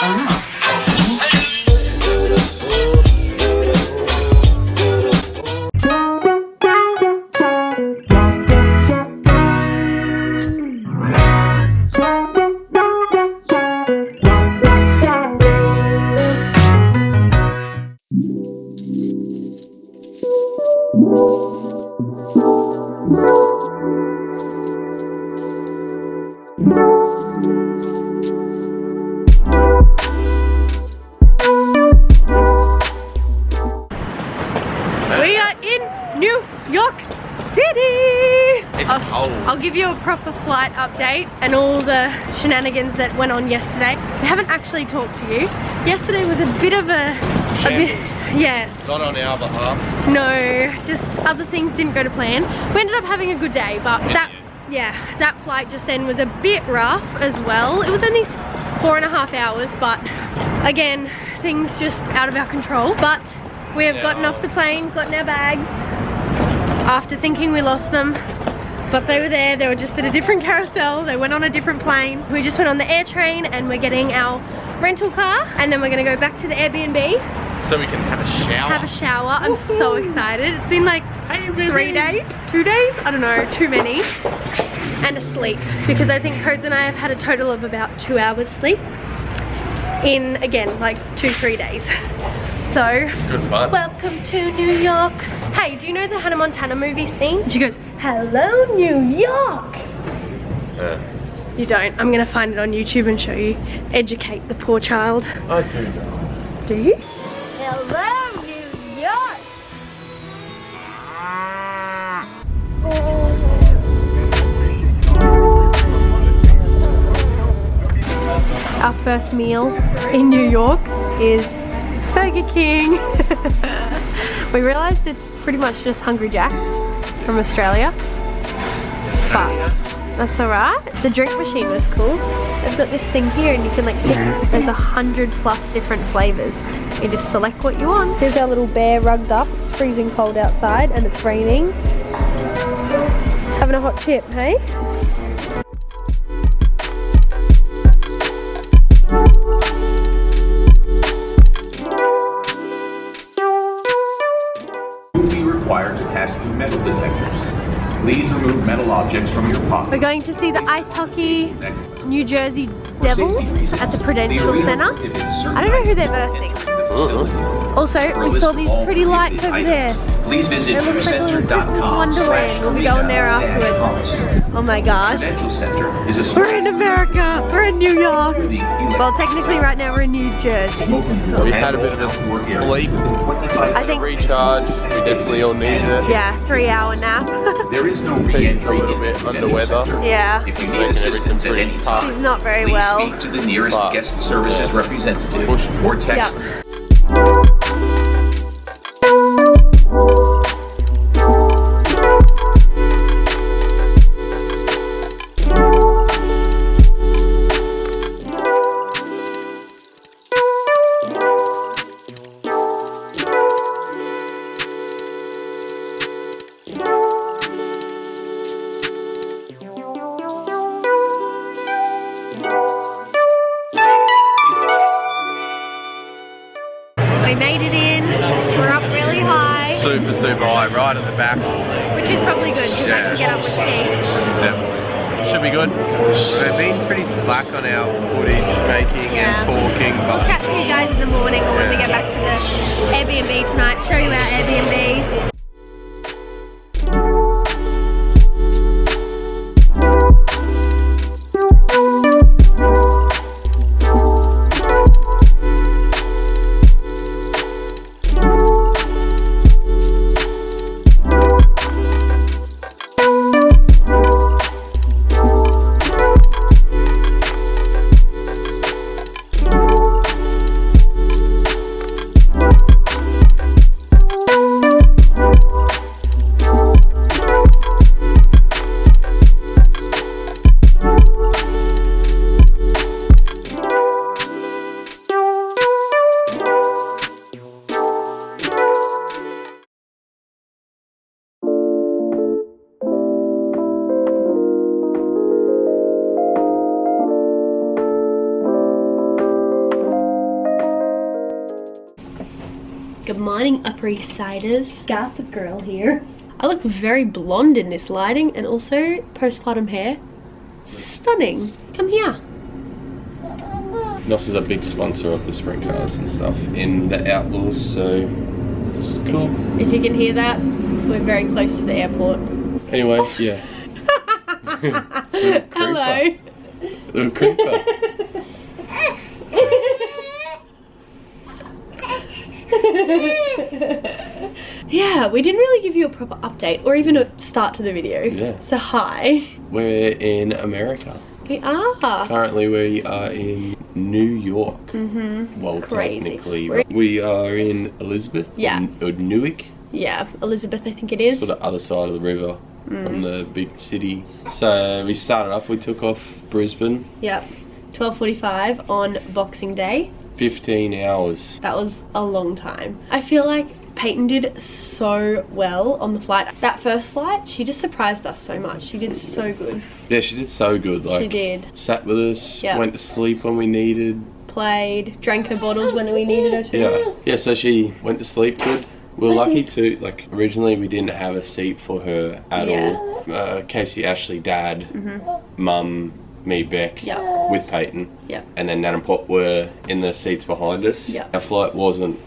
We are in New York City! I'll give you a proper flight update and all the shenanigans that went on yesterday. We haven't actually talked to you. Yesterday was a bit of yes. Not on our behalf. No, just other things didn't go to plan. We ended up having a good day, but that flight just then was a bit rough as well. It was only 4.5 hours, but again, things just out of our control. But we have gotten off the plane, gotten our bags after thinking we lost them, but they were there. They were just at a different carousel. They went on a different plane. We just went on the air train and we're getting our rental car, and then we're gonna go back to the Airbnb so we can have a shower. Have a shower. I'm so excited. It's been like 3 days, 2 days, I don't know, too many, and a sleep, because I think Codes and I have had a total of about 2 hours sleep in, again, like 2-3 days. So, good fun. Welcome to New York. Hey, do you know the Hannah Montana movie scene? She goes, "Hello, New York." You don't. I'm gonna find it on YouTube and show you. Educate the poor child. I do know. Do you? Hello, New York. Our first meal in New York is Burger King. We realized it's pretty much just Hungry Jack's from Australia, but that's alright. The drink machine was cool. They've got this thing here and you can like pick, there's 100+ different flavors. You just select what you want. Here's our little bear rugged up. It's freezing cold outside and it's raining. Having a hot chip, hey? Required to pass through metal detectors. Please remove metal objects from your pocket. We're going to see the ice hockey New Jersey Devils at the Prudential Center. I don't know who they're versing. Also, we saw these pretty lights over there. Please visit it looks like a little Christmas wonderland. We'll be going there afterwards. Oh my gosh. We're in America. We're in New York. Well, technically right now we're in New Jersey. We've had a bit of a sleep. I think recharge. We definitely all needed it. Yeah, 3-hour nap. There is no Pete's a little bit under weather. Yeah. If you need assistance at any time, she's not very please well. speak to the nearest guest services representative or text. Yep. We made it in. We're up really high. Super high, right at the back. Which is probably good because I can get up with Steve. Definitely. Should be good. We've been pretty slack on our footage making and talking, but we'll chat to you guys in the morning or when we get back to the Airbnb tonight, show you our Airbnb. Good morning, Upper East Siders. Gossip girl here. I look very blonde in this lighting, and also postpartum hair. Stunning. Come here. NOS is a big sponsor of the sprint cars and stuff in the Outlaws, so it's cool. If you can hear that, we're very close to the airport. Anyway, yeah. Hello. Little creeper. Yeah, we didn't really give you a proper update or even a start to the video. Yeah. So hi. We're in America. We are. Currently we are in New York. Well, Crazy. technically. We are in Elizabeth. Yeah. Or Newark. Yeah, Elizabeth I think it is. Sort of other side of the river from the big city. So we started off, we took off Brisbane. Yep. 12:45 on Boxing Day. 15 hours. That was a long time. I feel like Peyton did so well on the flight. That first flight, she just surprised us so much. She did so good. Yeah, she did so good. Like, She did. Sat with us, Yeah. went to sleep when we needed. Played, drank her bottles when we needed her to. Yeah. Yeah, so she went to sleep good. We were lucky too, like originally we didn't have a seat for her at all. Casey, Ashley, Dad, Mum, me, Beck, with Peyton. Yep. And then Nan and Pop were in the seats behind us. Yep. Our flight wasn't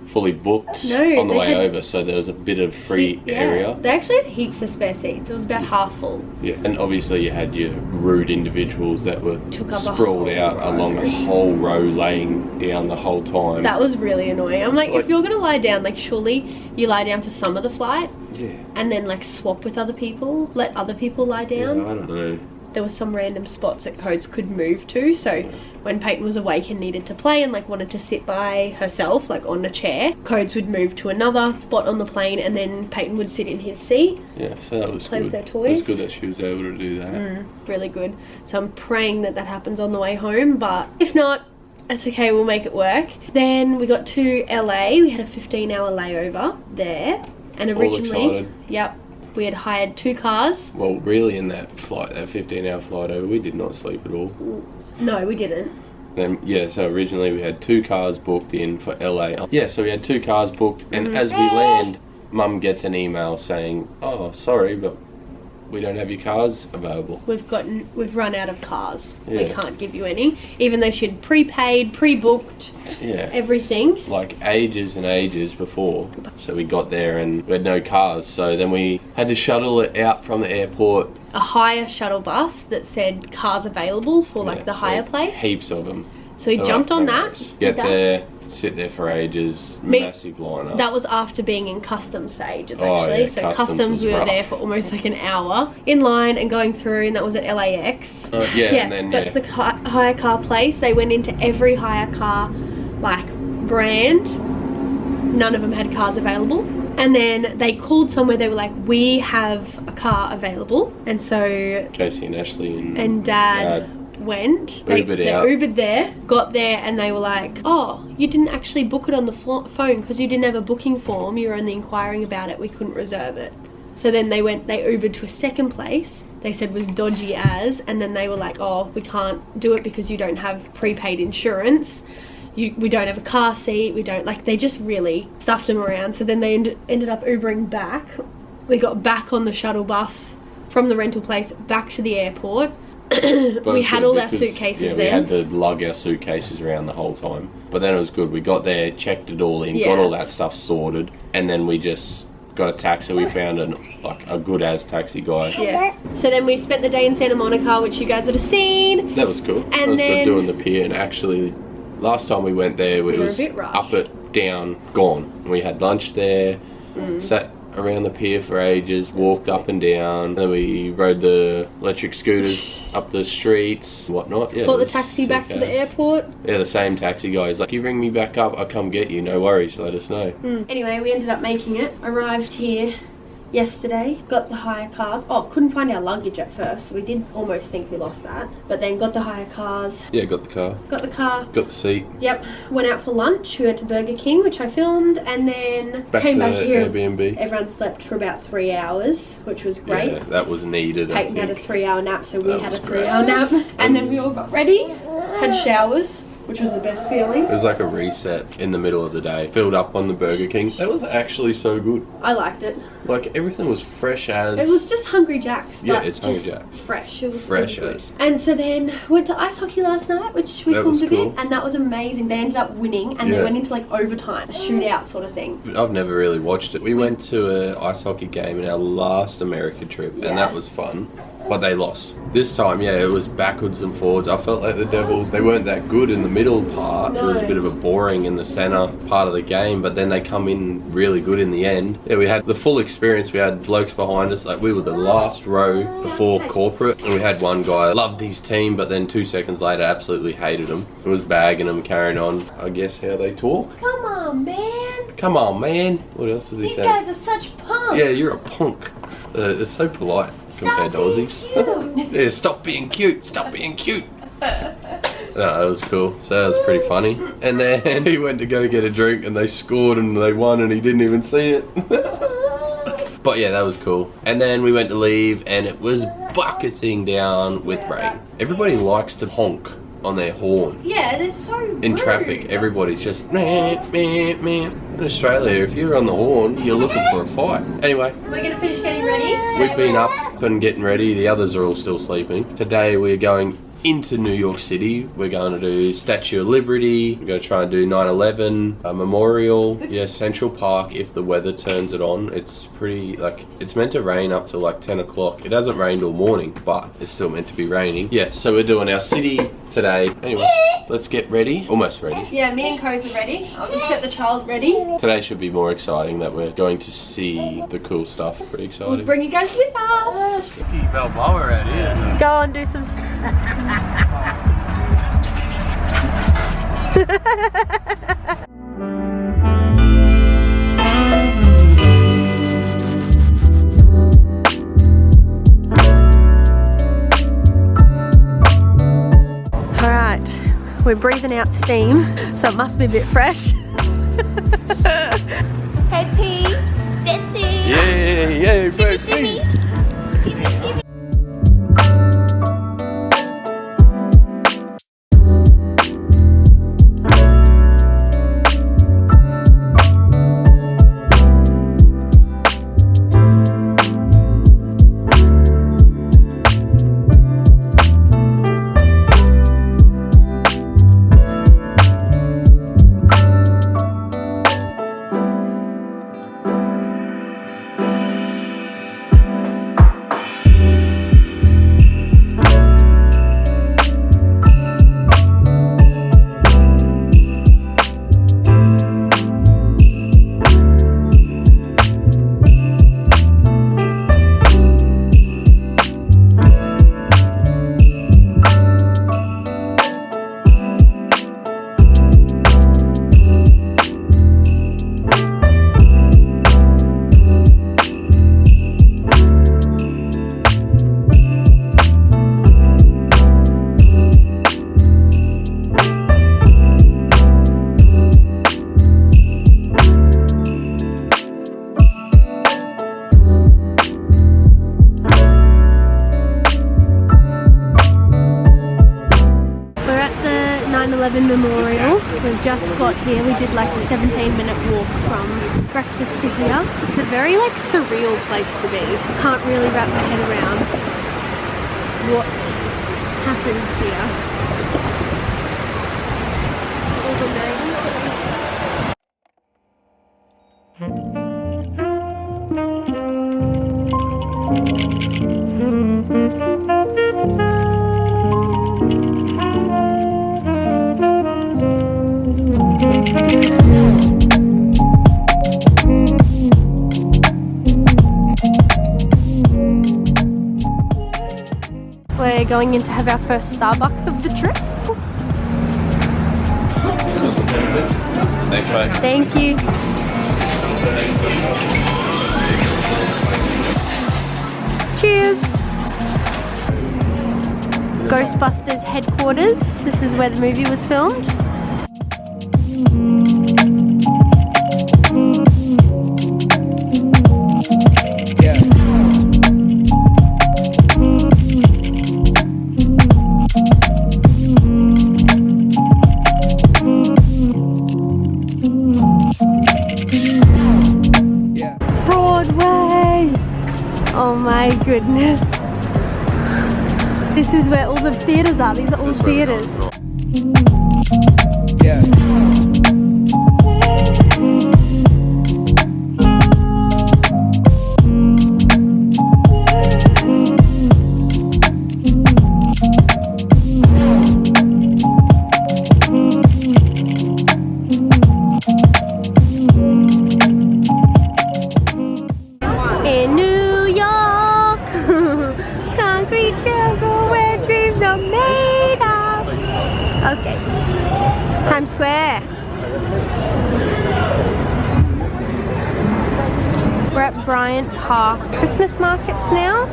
fully booked No, on the they way had- over, so there was a bit of free area. They actually had heaps of spare seats. It was about half full. Yeah, and obviously you had your rude individuals that were Took up a sprawled whole out row. along a whole row, laying down the whole time. That was really annoying. I'm like, Like- if you're gonna lie down, like surely you lie down for some of the flight Yeah. and then like swap with other people, let other people lie Yeah, down. I don't know. There was some random spots that Codes could move to, so when Peyton was awake and needed to play and like wanted to sit by herself, like on a chair, Codes would move to another spot on the plane and then Peyton would sit in his seat. Yeah, so that was Play good. with their It toys. was good that she was able to do that. Really good. So I'm praying that that happens on the way home, but if not, that's okay, we'll make it work. Then we got to LA, we had a 15-hour layover there, and All originally, excited. yep, we had hired 2 cars. Well, really, in that flight, that 15-hour flight over, we did not sleep at all. No, we didn't. Then, yeah, so originally we had 2 cars booked in for LA. Yeah, so we had 2 cars booked, and as we land, Mum gets an email saying, "Oh, sorry, but we don't have your cars available." We've run out of cars. We Yeah. can't give you any, even though she'd prepaid, pre-booked, Yeah. everything. Like ages and ages before. So we got there and we had no cars, so then we had to shuttle it out from the airport. A higher shuttle bus that said cars available for like Yeah, the so higher place. Heaps of them. So we They're jumped like on that. cameras. Get did that. there, sit there for ages, massive lineup. That was after being in customs for ages, Oh, actually. yeah, So customs customs, was we were rough. there for almost like an hour in line and going through, and that was at LAX. And then got to the hire car place. They went into every hire car like brand. None of them had cars available. And then they called somewhere, they were like, "We have a car available." And so Casey and Ashley and Dad went. Ubered they out. Ubered there, got there, and they were like, "Oh, you didn't actually book it on the phone because you didn't have a booking form. You were only inquiring about it. We couldn't reserve it." So then they Ubered to a second place. They said was dodgy as, and then they were like, "Oh, we can't do it because you don't have prepaid insurance. We don't have a car seat. We don't," like, they just really stuffed them around. So then they ended up Ubering back. We got back on the shuttle bus from the rental place back to the airport. We had all our suitcases we then. had to lug our suitcases around the whole time. But then it was good. We got there, checked it all in, Yeah. got all that stuff sorted, and then we just got a taxi. We found a good as taxi guy. Yeah. So then we spent the day in Santa Monica, which you guys would have seen. That was cool. That And was then- good doing the pier. And actually, last time we went there, it were a was bit rushed. up it, down, gone. We had lunch there, sat around the pier for ages, walked up and down. Then we rode the electric scooters up the streets, and whatnot. Yeah, Bought it the was taxi sick back to the as. airport. Yeah, the same taxi guy. He's like, "You ring me back up, I'll come get you. No worries, let us know." Anyway, we ended up making it. Arrived here yesterday. Got the hire cars. Oh, couldn't find our luggage at first. So we did almost think we lost that. But then got the hire cars. Yeah, got the car, Got the car. got the seat. Yep. Went out for lunch. We went to Burger King, which I filmed. And then came to back here. Airbnb. Everyone slept for about 3 hours, which was great. Yeah, that was needed. Peyton I had a think. 3-hour nap, so we That had a was great. 3-hour nap. And then we all got ready, had showers, which was the best feeling. It was like a reset in the middle of the day. Filled up on the Burger King. That was actually so good. I liked it. Like everything was fresh as. It was just Hungry Jack's, but yeah, it's just Hungry Jack's. fresh. It was Fresh really as. good. And so then went to ice hockey last night, which we That filmed was a bit, cool. and that was amazing. They ended up winning, and they went into like overtime, a shootout sort of thing. I've never really watched it. We went to an ice hockey game in our last America trip, and that was fun. But they lost. This time, yeah, it was backwards and forwards. I felt like the Devils, they weren't that good in the middle part. No. It was a bit of a boring in the center part of the game, but then they come in really good in the end. Yeah, we had the full experience. We had blokes behind us, like we were the last row before corporate, and we had one guy loved his team, but then 2 seconds later absolutely hated him. It was bagging them, carrying on, I guess, how they talk. Come on, man. Come on, man. What else does he say? These guys are such punks. Yeah, you're a punk. It's so polite compared to Aussies. Cute. Yeah, stop being cute. Stop being cute. No, it was cool. So that was pretty funny. And then he went to go get a drink and they scored and they won and he didn't even see it. But yeah, that was cool. And then we went to leave and it was bucketing down with rain. Everybody likes to honk on their horn. Yeah, they're so rude. In traffic, everybody's just meh, meh, meh. In Australia, if you're on the horn, you're looking for a fight. Anyway, We're gonna finish getting ready. we've been up and getting ready. The others are all still sleeping. Today we're going into New York City. We're going to do Statue of Liberty. We're going to try and do 9/11 Memorial. Yeah, Central Park if the weather turns it on. It's pretty, like, it's meant to rain up to like 10 o'clock. It hasn't rained all morning, but it's still meant to be raining. Yeah, so we're doing our city today. Anyway, let's get ready. Almost ready. Yeah, me and Codes are ready. I'll just get the child ready. Today should be more exciting that we're going to see the cool stuff. Pretty We'll exciting. bring you guys with us. Balboa out here. Go and do some Alright, we're breathing out steam, so it must be a bit fresh. Hey P, that's it. Yeah, Shimmy, shimmy. Shimmy, shimmy. Memorial. We've just got here. We did like a 17-minute walk from breakfast to here. It's a very like surreal place to be. I can't really wrap my head around what happened here. All the names. We're going in to have our first Starbucks of the trip. Thanks, mate. Thank you. Cheers. Ghostbusters headquarters. This is where the movie was filmed. my goodness. This is where all the theatres are. These are all theatres. Yeah. In New York, concrete jungle where dreams are made of. Okay, Times Square. We're at Bryant Park Christmas markets now.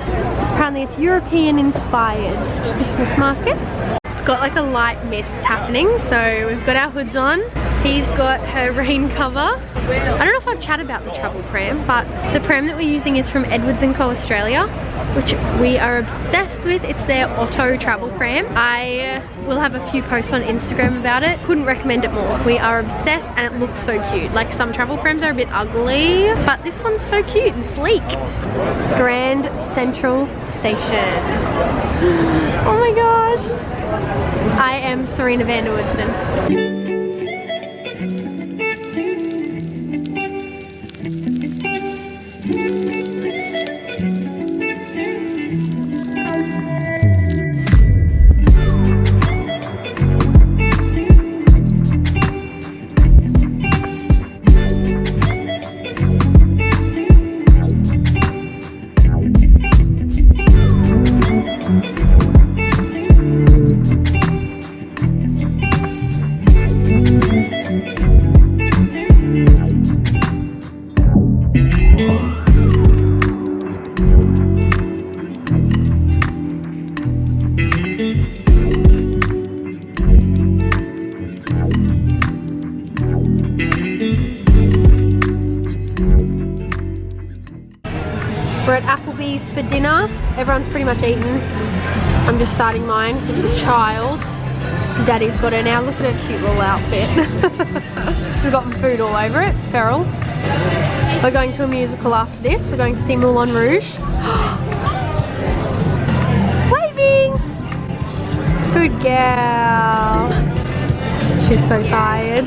Apparently it's European inspired Christmas markets. It's got like a light mist happening, so we've got our hoods on. He's got her rain cover. I don't know if I've chatted about the travel pram, but the pram that we're using is from Edwards & Co Australia, which we are obsessed with. It's their Otto travel pram. I will have a few posts on Instagram about it. Couldn't recommend it more. We are obsessed and it looks so cute. Like some travel prams are a bit ugly, but this one's so cute and sleek. Grand Central Station. Oh my gosh. I am Serena van der Woodsen. We're at Applebee's for dinner. Everyone's pretty much eaten. I'm just starting mine because the child, Daddy's got her now. Look at her cute little outfit. She's got food all over it, feral. We're going to a musical after this. We're going to see Moulin Rouge. Waving! Good girl. She's so tired.